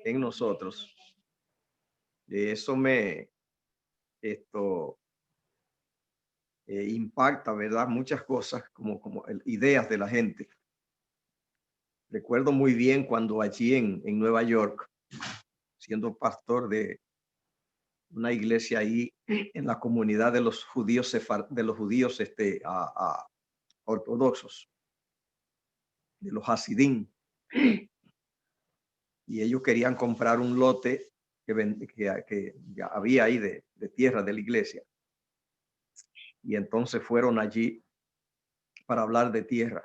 en nosotros. Eso me impacta, ¿verdad? Muchas cosas como ideas de la gente. Recuerdo muy bien cuando allí en Nueva York, siendo pastor de una iglesia ahí en la comunidad de los judíos, ortodoxos, de los Hasidim, y ellos querían comprar un lote que ya había ahí de tierra de la iglesia. Y entonces fueron allí para hablar de tierra.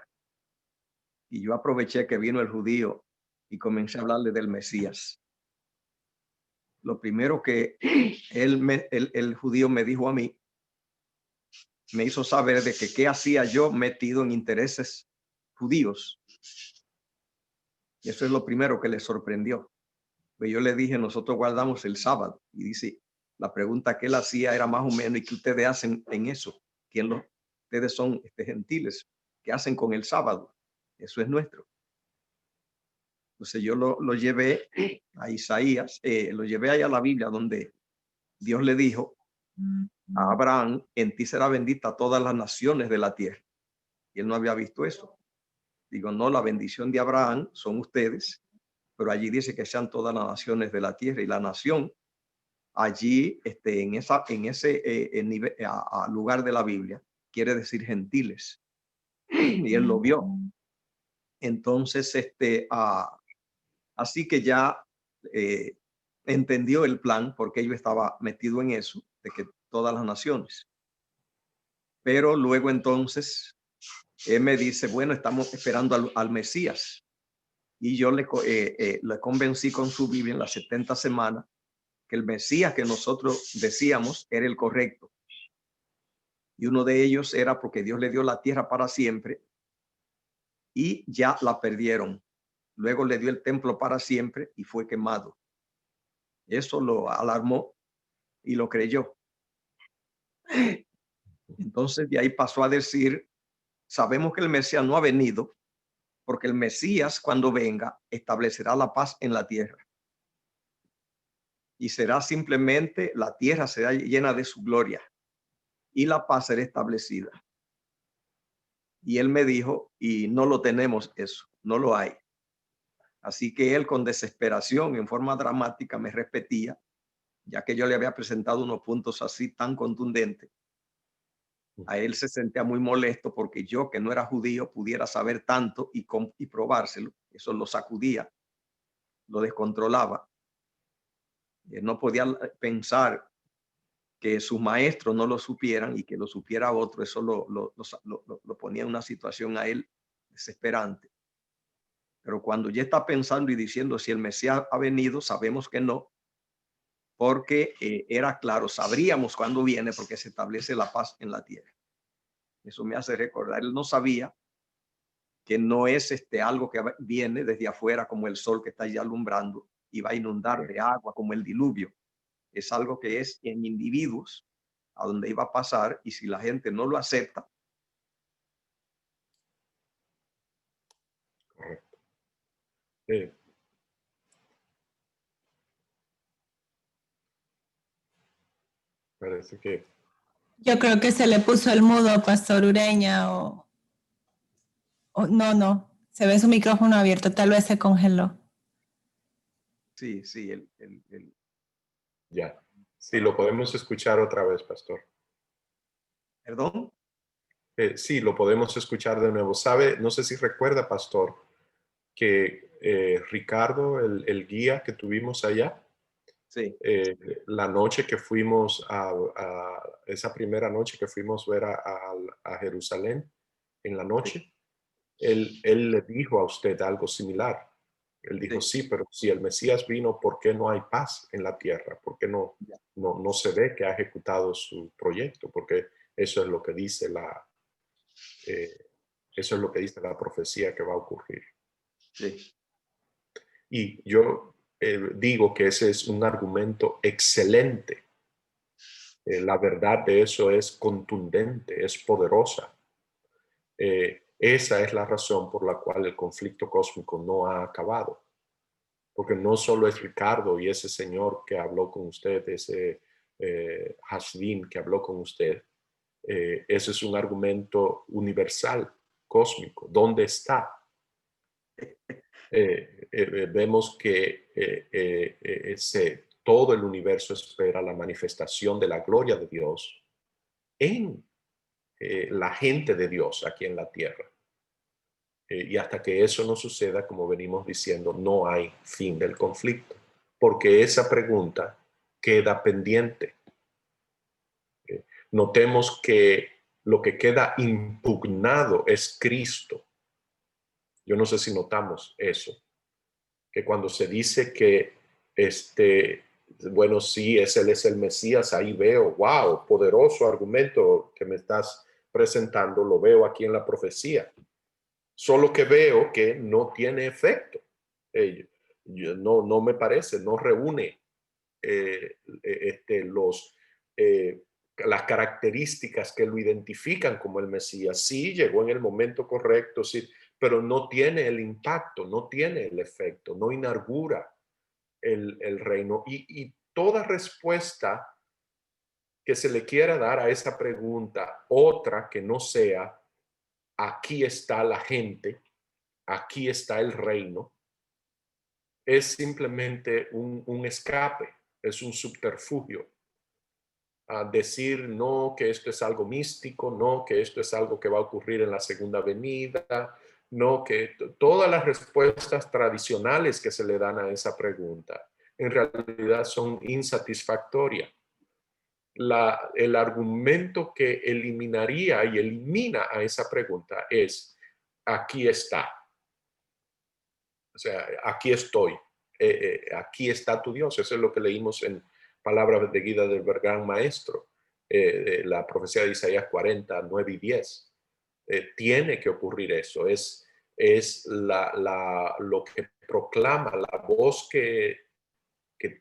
Y yo aproveché que vino el judío y comencé a hablarle del Mesías. Lo primero que el judío me dijo a mí, me hizo saber de que qué hacía yo metido en intereses judíos. Y eso es lo primero que le sorprendió. Pues yo le dije, nosotros guardamos el sábado. Y dice, la pregunta que él hacía era más o menos, ¿y qué ustedes hacen en eso? Ustedes son gentiles, ¿qué hacen con el sábado? Eso es nuestro. Entonces yo lo llevé a Isaías, lo llevé ahí a la Biblia donde Dios le dijo a Abraham, en ti será bendita todas las naciones de la tierra. Y él no había visto eso. Digo, no, la bendición de Abraham son ustedes, pero allí dice que sean todas las naciones de la tierra, y la nación allí en ese lugar de la Biblia quiere decir gentiles. Y él lo vio. Entonces, así que ya entendió el plan, porque yo estaba metido en eso, de que todas las naciones. Pero luego entonces él me dice, bueno, estamos esperando al Mesías. Y yo le convencí con su Biblia en las 70 semanas que el Mesías que nosotros decíamos era el correcto. Y uno de ellos era porque Dios le dio la tierra para siempre y ya la perdieron. Luego le dio el templo para siempre y fue quemado. Eso lo alarmó y lo creyó. Entonces de ahí pasó a decir, sabemos que el Mesías no ha venido, porque el Mesías cuando venga establecerá la paz en la tierra. Y será simplemente, la tierra será llena de su gloria y la paz será establecida. Y él me dijo, y no lo tenemos eso, no lo hay. Así que él con desesperación, en forma dramática, me repetía, ya que yo le había presentado unos puntos así tan contundentes. A él se sentía muy molesto porque yo, que no era judío, pudiera saber tanto y probárselo. Eso lo sacudía, lo descontrolaba. Él no podía pensar que sus maestros no lo supieran y que lo supiera otro. Eso lo ponía en una situación a él desesperante. Pero cuando ya está pensando y diciendo si el Mesías ha venido, sabemos que no, porque era claro, sabríamos cuándo viene, porque se establece la paz en la tierra. Eso me hace recordar, él no sabía que no es algo que viene desde afuera como el sol que está ya alumbrando y va a inundar de agua como el diluvio. Es algo que es en individuos a donde iba a pasar, y si la gente no lo acepta. Correcto. Parece que... Yo creo que se le puso el mudo, Pastor Ureña, no, se ve su micrófono abierto, tal vez se congeló. Sí, Ya, sí, lo podemos escuchar otra vez, Pastor. ¿Perdón? Sí, lo podemos escuchar de nuevo. ¿Sabe? No sé si recuerda, Pastor, que Ricardo, el guía que tuvimos allá, sí, la noche que fuimos esa primera noche que fuimos a ver a Jerusalén en la noche, sí, él le dijo a usted algo similar. Él dijo, sí, pero si el Mesías vino, ¿por qué no hay paz en la tierra? ¿Por qué no se ve que ha ejecutado su proyecto? Porque eso es lo que dice la profecía que va a ocurrir. sí. Y yo digo que ese es un argumento excelente. La verdad de eso es contundente, es poderosa. Esa es la razón por la cual el conflicto cósmico no ha acabado. porque no solo es Ricardo y ese señor que habló con usted, ese Hasdim que habló con usted. Ese es un argumento universal, cósmico. ¿Dónde está? Vemos que todo el universo espera la manifestación de la gloria de Dios en la gente de Dios aquí en la tierra. Y hasta que eso no suceda, como venimos diciendo, no hay fin del conflicto, porque esa pregunta queda pendiente. Notemos que lo que queda impugnado es Cristo. Yo no sé si notamos eso, que cuando se dice que bueno, sí, él es el Mesías, ahí veo, wow, poderoso argumento que me estás presentando, lo veo aquí en la profecía. Solo que veo que no tiene efecto. No me parece, no reúne las características que lo identifican como el Mesías. Sí, llegó en el momento correcto, sí, pero no tiene el impacto, no tiene el efecto, no inaugura el reino. Y toda respuesta que se le quiera dar a esa pregunta, otra que no sea, aquí está la gente, aquí está el reino, es simplemente un escape, es un subterfugio. A decir no, que esto es algo místico, no, que esto es algo que va a ocurrir en la segunda venida, no, que todas las respuestas tradicionales que se le dan a esa pregunta en realidad son insatisfactorias. El argumento que eliminaría y elimina a esa pregunta es, aquí está. O sea, aquí estoy. Aquí está tu Dios. Eso es lo que leímos en palabras de guía del gran maestro, la profecía de Isaías 40, 9 y 10. Tiene que ocurrir eso. Es lo que proclama la voz que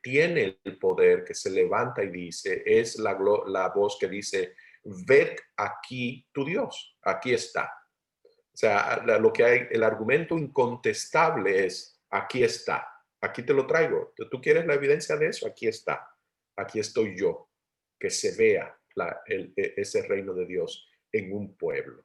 tiene el poder, que se levanta y dice, es la voz que dice, ved aquí tu Dios, aquí está. O sea, lo que hay, el argumento incontestable es, aquí está, aquí te lo traigo. ¿Tú quieres la evidencia de eso? Aquí está, aquí estoy yo, que se vea ese reino de Dios en un pueblo.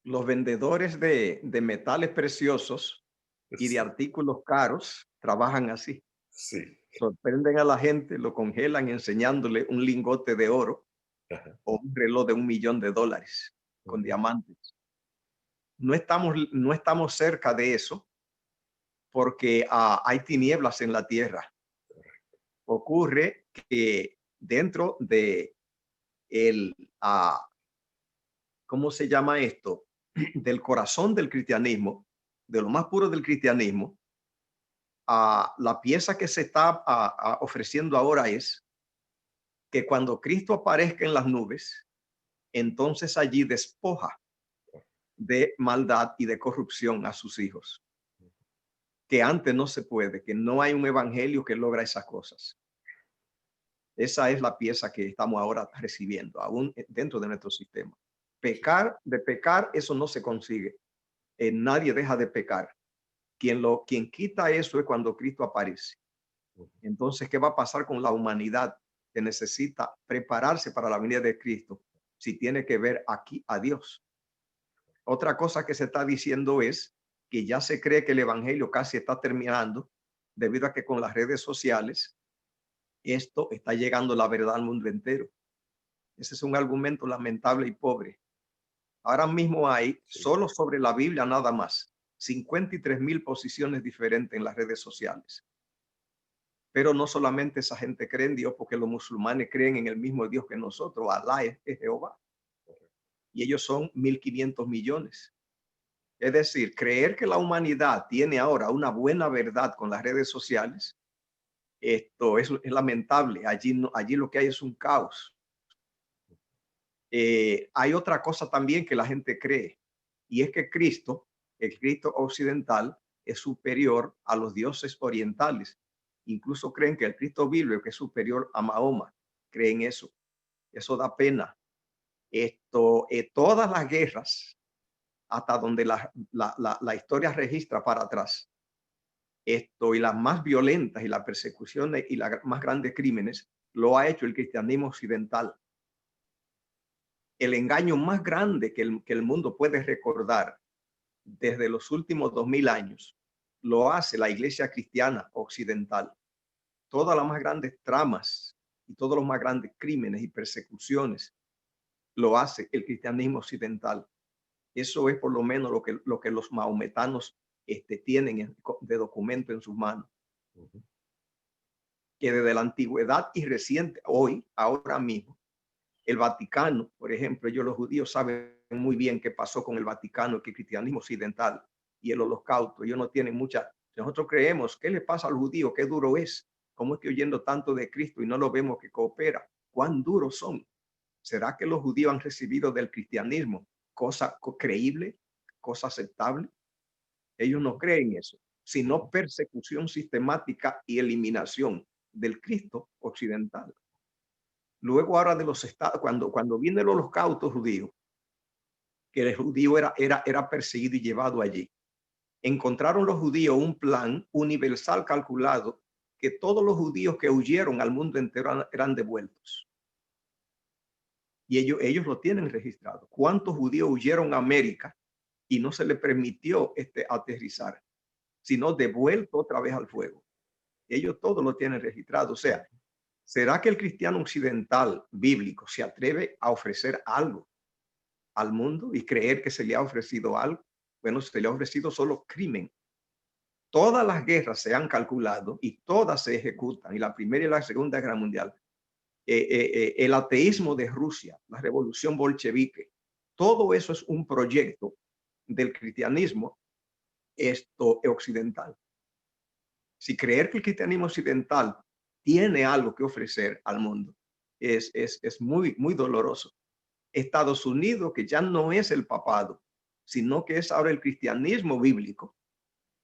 Los vendedores de metales preciosos y de Sí, artículos caros trabajan así. sí. Sorprenden a la gente, lo congelan enseñándole un lingote de oro Ajá. o un reloj de $1.000.000 con diamantes. No estamos cerca de eso porque hay tinieblas en la tierra. Ocurre que dentro de el, ¿cómo se llama esto? Del corazón del cristianismo, de lo más puro del cristianismo, la pieza que se está ofreciendo ahora es que cuando Cristo aparezca en las nubes, entonces allí despoja de maldad y de corrupción a sus hijos, que antes no se puede, que no hay un evangelio que logra esas cosas. Esa es la pieza que estamos ahora recibiendo, aún dentro de nuestro sistema. De pecar, eso no se consigue. Nadie deja de pecar. Quien quita eso es cuando Cristo aparece. Entonces, ¿qué va a pasar con la humanidad que necesita prepararse para la venida de Cristo si tiene que ver aquí a Dios? Otra cosa que se está diciendo es que ya se cree que el evangelio casi está terminando debido a que con las redes sociales esto está llegando la verdad al mundo entero. Ese es un argumento lamentable y pobre. Ahora mismo hay, solo sobre la Biblia nada más, 53,000 posiciones diferentes en las redes sociales. Pero no solamente esa gente cree en Dios, porque los musulmanes creen en el mismo Dios que nosotros, Alá es Jehová. Y ellos son 1.500 millones. Es decir, creer que la humanidad tiene ahora una buena verdad con las redes sociales, esto es lamentable. Allí lo que hay es un caos. Hay otra cosa también que la gente cree, y es que Cristo, el Cristo occidental, es superior a los dioses orientales. Incluso creen que el Cristo bíblico es superior a Mahoma. Creen eso. Eso da pena. Todas las guerras, hasta donde la historia registra para atrás, y las más violentas y las persecuciones y las más grandes crímenes lo ha hecho el cristianismo occidental. El engaño más grande que el mundo puede recordar desde los últimos 2000 años lo hace la iglesia cristiana occidental. Todas las más grandes tramas y todos los más grandes crímenes y persecuciones lo hace el cristianismo occidental. Eso es por lo menos lo que los mahometanos tienen de documento en sus manos. Que desde la antigüedad y reciente, ahora mismo, el Vaticano, por ejemplo, los judíos saben muy bien qué pasó con el Vaticano, que el cristianismo occidental y el holocausto, ellos no tienen mucha. Nosotros creemos, ¿qué le pasa al judío? ¿Qué duro es? ¿Cómo es que oyendo tanto de Cristo y no lo vemos que coopera? ¿Cuán duros son? ¿Será que los judíos han recibido del cristianismo cosa creíble, cosa aceptable? Ellos no creen eso, sino persecución sistemática y eliminación del Cristo occidental. Luego ahora de los estados, cuando viene el holocausto judío, que el judío era perseguido y llevado allí, encontraron los judíos un plan universal calculado que todos los judíos que huyeron al mundo entero eran devueltos. Y ellos lo tienen registrado. ¿Cuántos judíos huyeron a América y no se les permitió aterrizar, sino devuelto otra vez al fuego? Ellos todos lo tienen registrado. O sea, ¿será que el cristiano occidental bíblico se atreve a ofrecer algo al mundo y creer que se le ha ofrecido algo? Bueno, se le ha ofrecido solo crimen. Todas las guerras se han calculado y todas se ejecutan, y la Primera y la Segunda Guerra Mundial. El ateísmo de Rusia, la revolución bolchevique, todo eso es un proyecto del cristianismo occidental. Si creer que el cristianismo occidental tiene algo que ofrecer al mundo es muy, muy doloroso. Estados Unidos, que ya no es el papado, sino que es ahora el cristianismo bíblico,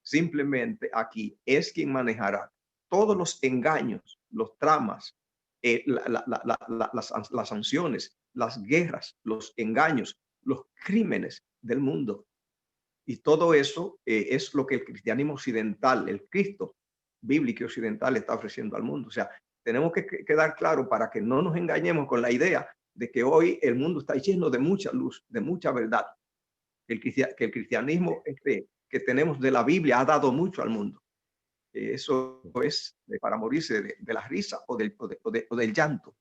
simplemente aquí es quien manejará todos los engaños, los tramas, las sanciones, las guerras, los engaños, los crímenes del mundo. Y todo eso es lo que el cristianismo occidental, el Cristo bíblico occidental está ofreciendo al mundo. O sea, tenemos que quedar claro para que no nos engañemos con la idea de que hoy el mundo está lleno de mucha luz, de mucha verdad. Que el cristianismo que tenemos de la Biblia ha dado mucho al mundo. Eso es para morirse de la risa o del llanto.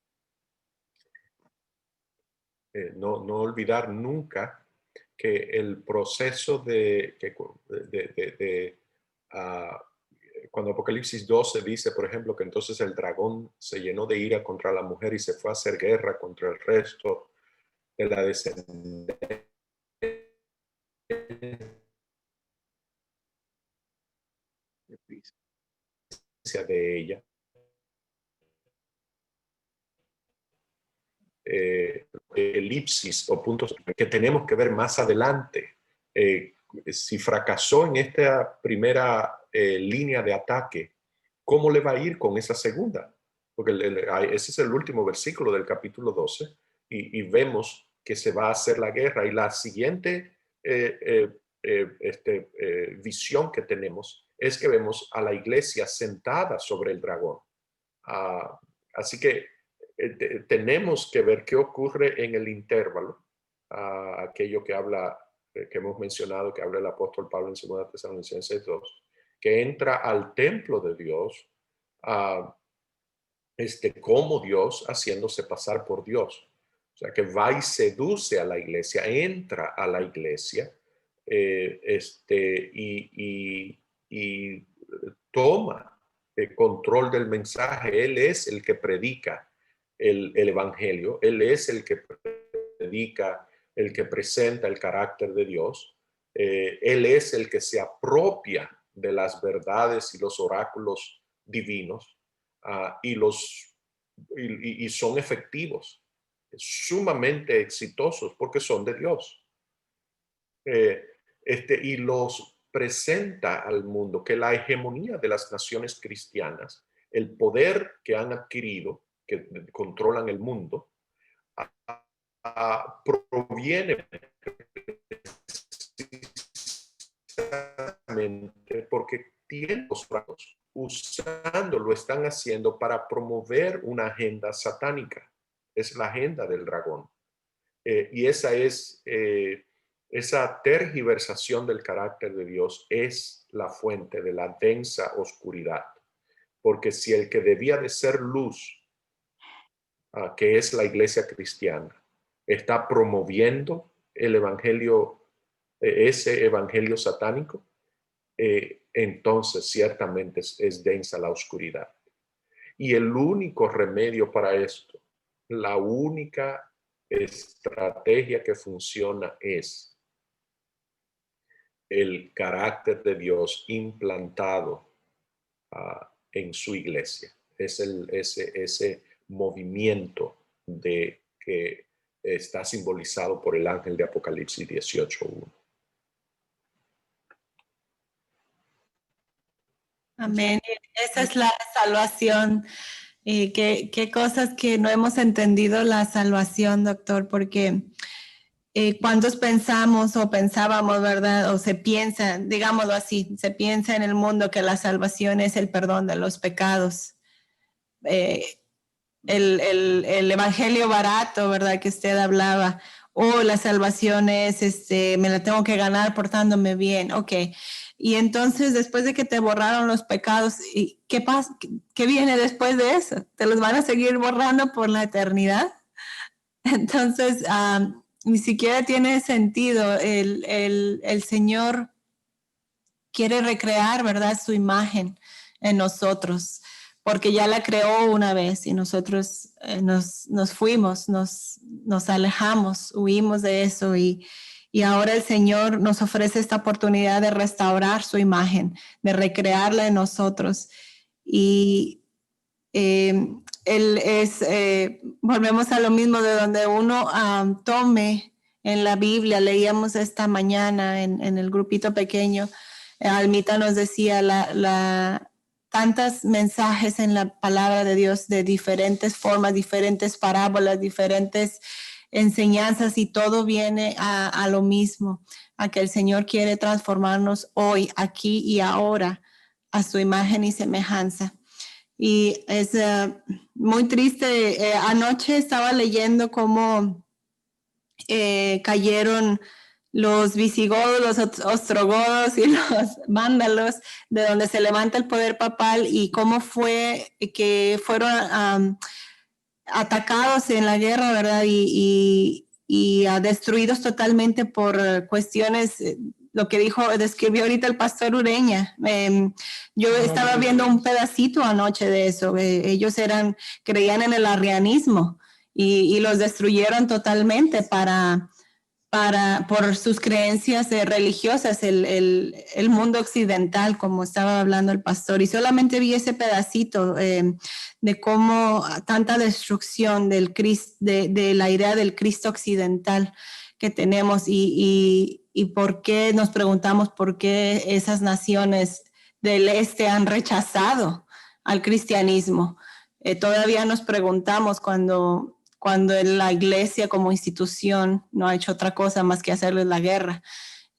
No olvidar nunca que el proceso cuando Apocalipsis 12 dice, por ejemplo, que entonces el dragón se llenó de ira contra la mujer y se fue a hacer guerra contra el resto de la descendencia de ella. Elipsis o puntos que tenemos que ver más adelante. Si fracasó en esta primera línea de ataque, ¿cómo le va a ir con esa segunda? Porque ese es el último versículo del capítulo 12 y vemos que se va a hacer la guerra. Y la siguiente visión que tenemos es que vemos a la iglesia sentada sobre el dragón. Así que tenemos que ver qué ocurre en el intervalo, aquello que habla, que hemos mencionado, que habla el apóstol Pablo en 2 Tesalonicenses 2, que entra al templo de Dios como Dios, haciéndose pasar por Dios. O sea, que va y seduce a la iglesia, entra a la iglesia y toma el control del mensaje. Él es el que predica el evangelio, él es el que predica, el que presenta el carácter de Dios, él es el que se apropia de las verdades y los oráculos divinos y son efectivos, sumamente exitosos porque son de Dios. Y los presenta al mundo, que la hegemonía de las naciones cristianas, el poder que han adquirido, que controlan el mundo, proviene precisamente porque tiempos lo están haciendo para promover una agenda satánica. Es la agenda del dragón. Y esa tergiversación del carácter de Dios es la fuente de la densa oscuridad. Porque si el que debía de ser luz, que es la iglesia cristiana, está promoviendo el evangelio, ese evangelio satánico, entonces ciertamente es densa la oscuridad. Y el único remedio para esto, la única estrategia que funciona es el carácter de Dios implantado en su iglesia. Es ese movimiento que está simbolizado por el ángel de Apocalipsis 18:1. Amén. Esa es la salvación. Qué cosas que no hemos entendido la salvación, doctor, porque ¿cuántos pensamos o pensábamos, verdad? O se piensa, digámoslo así, se piensa en el mundo que la salvación es el perdón de los pecados. El evangelio barato, ¿verdad? Que usted hablaba. La salvación es, me la tengo que ganar portándome bien. Ok. Y entonces, después de que te borraron los pecados, ¿qué pasa? ¿Qué viene después de eso? ¿Te los van a seguir borrando por la eternidad? Entonces, ni siquiera tiene sentido. El Señor quiere recrear, ¿verdad? Su imagen en nosotros, porque ya la creó una vez y nosotros nos fuimos, nos alejamos, huimos de eso y ahora el Señor nos ofrece esta oportunidad de restaurar su imagen, de recrearla en nosotros. Y volvemos a lo mismo de donde uno tome en la Biblia. Leíamos esta mañana en el grupito pequeño, Almita nos decía tantos mensajes en la palabra de Dios de diferentes formas, diferentes parábolas, diferentes enseñanzas, y todo viene a lo mismo, a que el Señor quiere transformarnos hoy, aquí y ahora, a su imagen y semejanza. Y es muy triste. Anoche estaba leyendo cómo cayeron los visigodos, los ostrogodos y los vándalos, de donde se levanta el poder papal, y cómo fue que fueron atacados en la guerra, ¿verdad? Y destruidos totalmente por cuestiones, lo que describió ahorita el pastor Ureña. Yo estaba viendo un pedacito anoche de eso. Ellos creían en el arrianismo y los destruyeron totalmente por sus creencias religiosas, el mundo occidental, como estaba hablando el pastor. Y solamente vi ese pedacito de cómo tanta destrucción de la idea del Cristo occidental que tenemos, y por qué nos preguntamos por qué esas naciones del este han rechazado al cristianismo. Todavía nos preguntamos cuando la iglesia como institución no ha hecho otra cosa más que hacerles la guerra.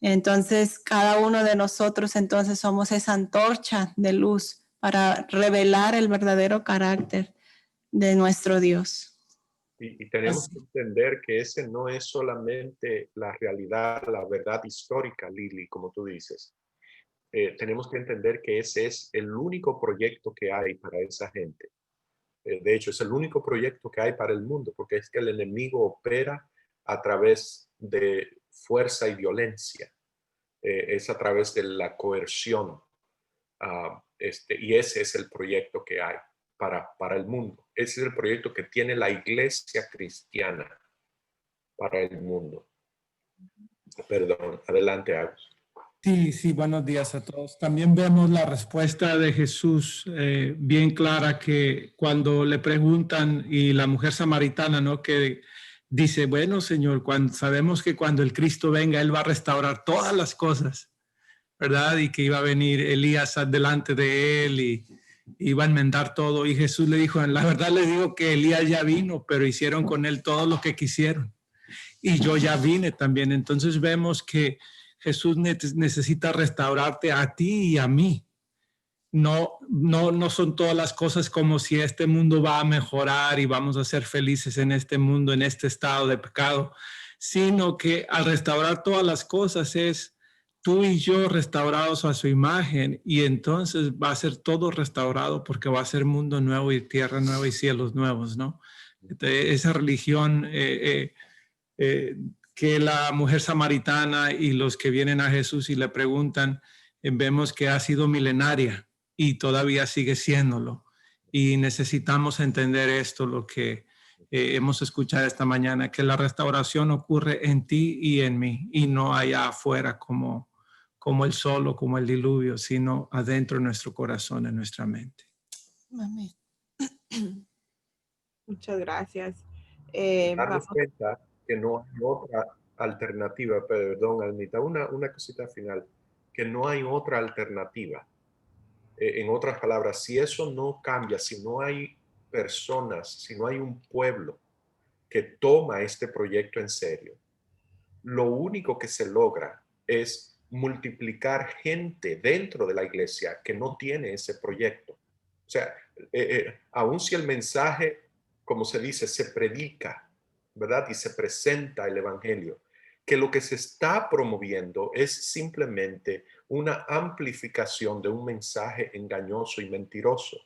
Entonces, cada uno de nosotros entonces somos esa antorcha de luz para revelar el verdadero carácter de nuestro Dios. Y tenemos que entender que ese no es solamente la realidad, la verdad histórica, Lili, como tú dices. Tenemos que entender que ese es el único proyecto que hay para esa gente. De hecho, es el único proyecto que hay para el mundo, porque es que el enemigo opera a través de fuerza y violencia. Es a través de la coerción. Y ese es el proyecto que hay para el mundo. Ese es el proyecto que tiene la iglesia cristiana para el mundo. Perdón, adelante, Agus. Sí, buenos días a todos. También vemos la respuesta de Jesús bien clara, que cuando le preguntan, y la mujer samaritana, ¿no? Que dice, bueno, Señor, sabemos que cuando el Cristo venga, Él va a restaurar todas las cosas, ¿verdad? Y que iba a venir Elías delante de Él y iba a enmendar todo. Y Jesús le dijo, la verdad les digo que Elías ya vino, pero hicieron con él todo lo que quisieron. Y yo ya vine también. Entonces vemos que Jesús necesita restaurarte a ti y a mí. no son todas las cosas como si este mundo va a mejorar y vamos a ser felices en este mundo, en este estado de pecado, sino que al restaurar todas las cosas es tú y yo restaurados a su imagen, y entonces va a ser todo restaurado porque va a ser mundo nuevo y tierra nueva y cielos nuevos, ¿no? Esa religión que la mujer samaritana y los que vienen a Jesús y le preguntan, vemos que ha sido milenaria y todavía sigue siéndolo. Y necesitamos entender esto, lo que hemos escuchado esta mañana, que la restauración ocurre en ti y en mí, y no allá afuera como el sol o como el diluvio, sino adentro de nuestro corazón, en nuestra mente. Amén. Muchas gracias. Darnos cuenta que no hay otra alternativa, perdón, Almita, una cosita final, que no hay otra alternativa. En otras palabras, si eso no cambia, si no hay personas, si no hay un pueblo que toma este proyecto en serio, lo único que se logra es multiplicar gente dentro de la iglesia que no tiene ese proyecto. O sea, aun si el mensaje, como se dice, se predica, ¿verdad? Y se presenta el evangelio, que lo que se está promoviendo es simplemente una amplificación de un mensaje engañoso y mentiroso.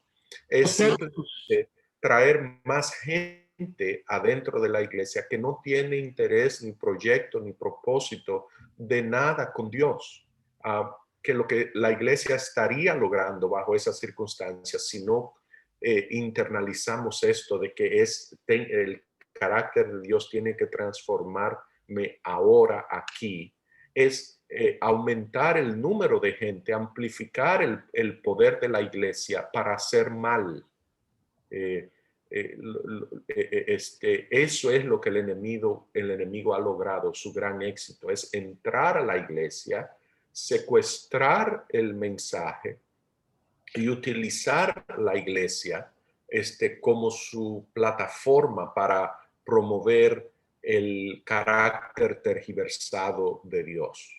Es simplemente traer más gente adentro de la iglesia que no tiene interés, ni proyecto, ni propósito de nada con Dios. Que lo que la iglesia estaría logrando bajo esas circunstancias si no internalizamos esto de que el carácter de Dios tiene que transformarme ahora aquí, es aumentar el número de gente, amplificar el poder de la iglesia para hacer mal. Eso es lo que el enemigo ha logrado, su gran éxito, es entrar a la iglesia, secuestrar el mensaje y utilizar la iglesia como su plataforma para promover el carácter tergiversado de Dios.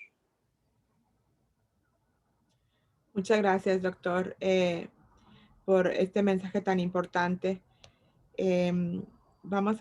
Muchas gracias, doctor, por este mensaje tan importante. Vamos